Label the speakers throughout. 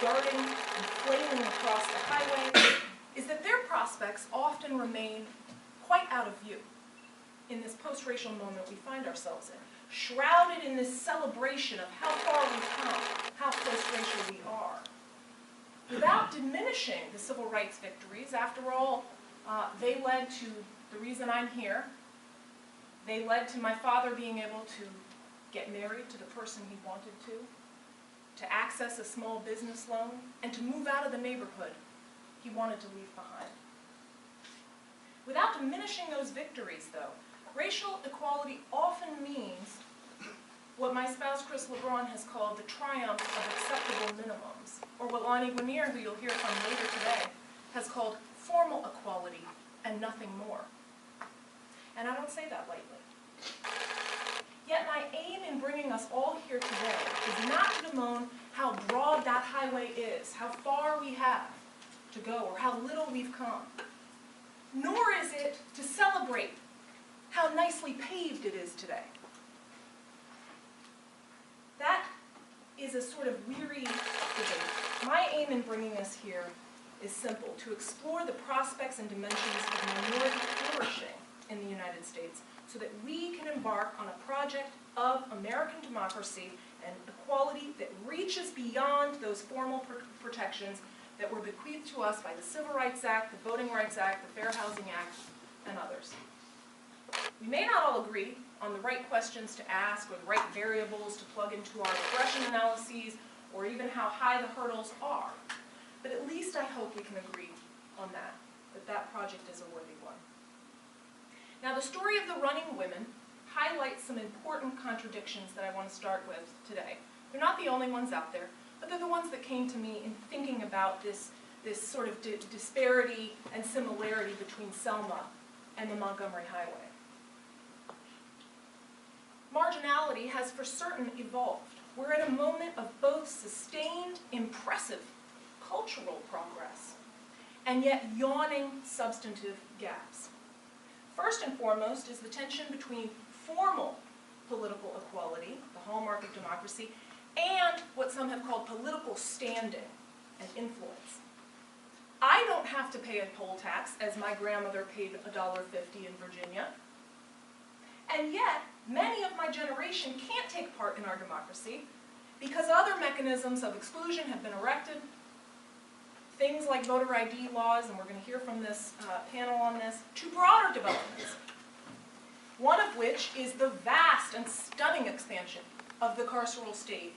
Speaker 1: darting and flailing across the highway, is that their prospects often remain quite out of view in this post-racial moment we find ourselves in, shrouded in this celebration of how far we've come, how post-racial we are. Without diminishing the civil rights victories, after all, they led to the reason I'm here. They led to my father being able to get married to the person he wanted to access a small business loan, and to move out of the neighborhood he wanted to leave behind. Without diminishing those victories, though, racial equality often means what my spouse Chris LeBron has called the triumph of acceptable minimums, or what Lonnie Guinier, who you'll hear from later today, has called formal equality and nothing more. And I don't say that lightly. Yet my aim in bringing us all here today is not to bemoan how broad that highway is, how far we have to go, or how little we've come. Nor is it to celebrate how nicely paved it is today. That is a sort of weary debate. My aim in bringing us here is simple: to explore the prospects and dimensions of minority flourishing in the United States, so that we can embark on a project of American democracy and equality that reaches beyond those formal protections that were bequeathed to us by the Civil Rights Act, the Voting Rights Act, the Fair Housing Act, and others. We may not all agree on the right questions to ask or the right variables to plug into our regression analyses, or even how high the hurdles are, but at least I hope we can agree on that project is a worthy one. Now, the story of the running women highlights some important contradictions that I want to start with today. They're not the only ones out there, but they're the ones that came to me in thinking about this sort of disparity and similarity between Selma and the Montgomery Highway. Marginality has for certain evolved. We're at a moment of both sustained, impressive cultural progress, and yet yawning substantive gaps. First and foremost is the tension between formal political equality, the hallmark of democracy, and what some have called political standing and influence. I don't have to pay a poll tax, as my grandmother paid $1.50 in Virginia, and yet many of my generation can't take part in our democracy because other mechanisms of exclusion have been erected. Things like voter ID laws, and we're going to hear from this panel on this, to broader developments. One of which is the vast and stunning expansion of the carceral state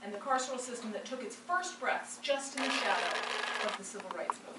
Speaker 1: and the carceral system that took its first breaths just in the shadow of the Civil Rights Movement.